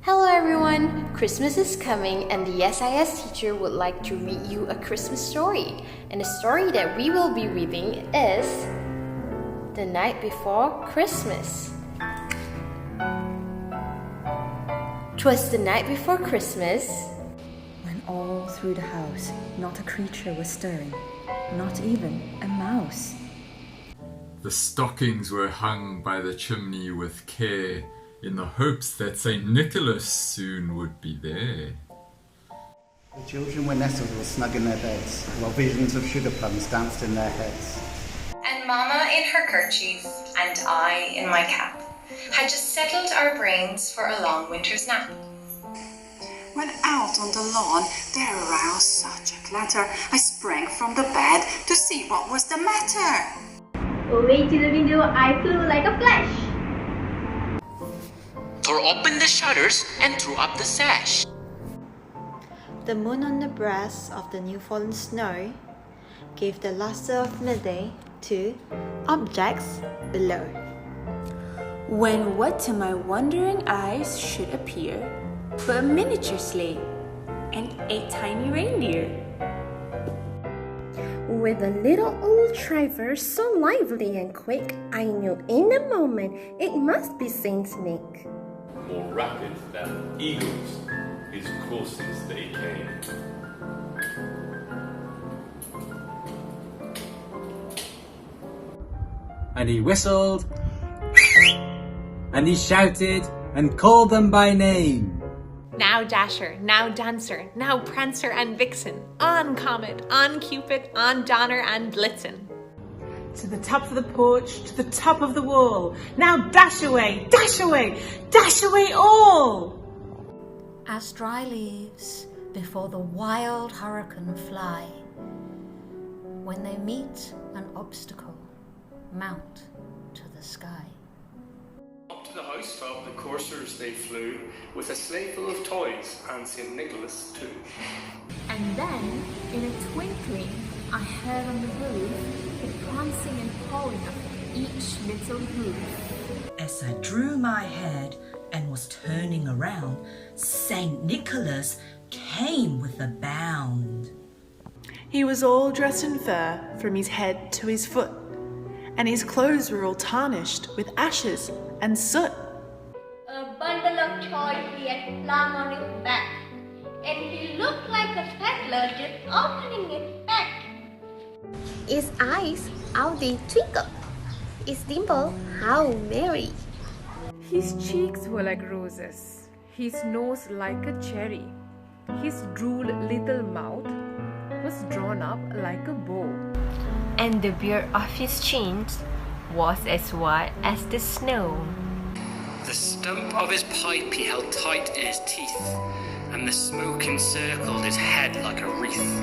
Hello everyone! Christmas is coming and the SIS teacher would like to read you a Christmas story. And the story that we will be reading is The Night Before Christmas. 'Twas the night before Christmas, when all through the house not a creature was stirring, not even a mouse. The stockings were hung by the chimney with care, in the hopes that St. Nicholas soon would be there. The children were nestled all snug in their beds, while visions of sugar plums danced in their heads. And Mama in her kerchief, and I in my cap, had just settled our brains for a long winter's nap. When out on the lawn there aroused such a clatter, I sprang from the bed to see what was the matter. Away to the window I flew like a flash. Tore open the shutters and threw up the sash. The moon on the breast of the new fallen snow gave the luster of midday to objects below. When what to my wondering eyes should appear but a miniature sleigh and a tiny reindeer, with a little old driver so lively and quick, I knew in a moment it must be Saint Nick. More rapid than eagles, his courses they came. And he whistled, and he shouted, and called them by name. Now Dasher, now Dancer, now Prancer and Vixen, on Comet, on Cupid, on Donner and Blitzen. To the top of the porch, to the top of the wall, now dash away, dash away, dash away all! As dry leaves before the wild hurricane fly, when they meet an obstacle, mount to the sky. Up to the housetop the coursers they flew, with a sleigh full of toys and St. Nicholas too. And then, in a twinkling, I heard on the roof the prancing and pawing of each little hoof. As I drew my head and was turning around, St. Nicholas came with a bound. He was all dressed in fur from his head to his foot, and his clothes were all tarnished with ashes and soot. A bundle of toys he had flung on his back, and he looked like a peddler just opening his pack. His eyes, how they twinkle, his dimple, how merry. His cheeks were like roses, his nose like a cherry, his droll little mouth was drawn up like a bow, and the beard of his chins was as white as the snow. The stump of his pipe he held tight in his teeth, and the smoke encircled his head like a wreath.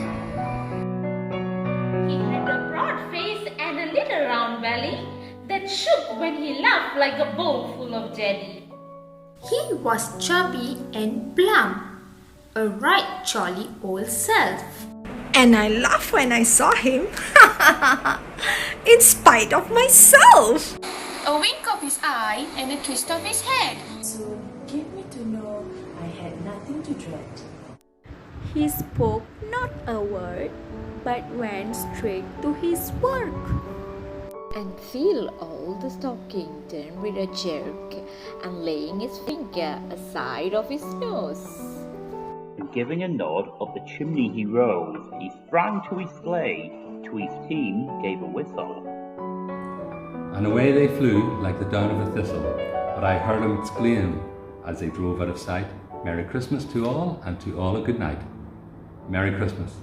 He had a broad face and a little round belly that shook when he laughed like a bowl full of jelly. He was chubby and plump, a right jolly old self. And I laughed when I saw him, in spite of myself. A wink of his eye and a twist of his head. So give me to know I had nothing to dread. He spoke not a word, but went straight to his work. And filled all the stocking then with a jerk, and laying his finger aside of his nose. And giving a nod, up the chimney he rose. He sprang to his sleigh, to his team gave a whistle. And away they flew like the down of a thistle, but I heard them exclaim as they drove out of sight, Merry Christmas to all, and to all a good night. Merry Christmas.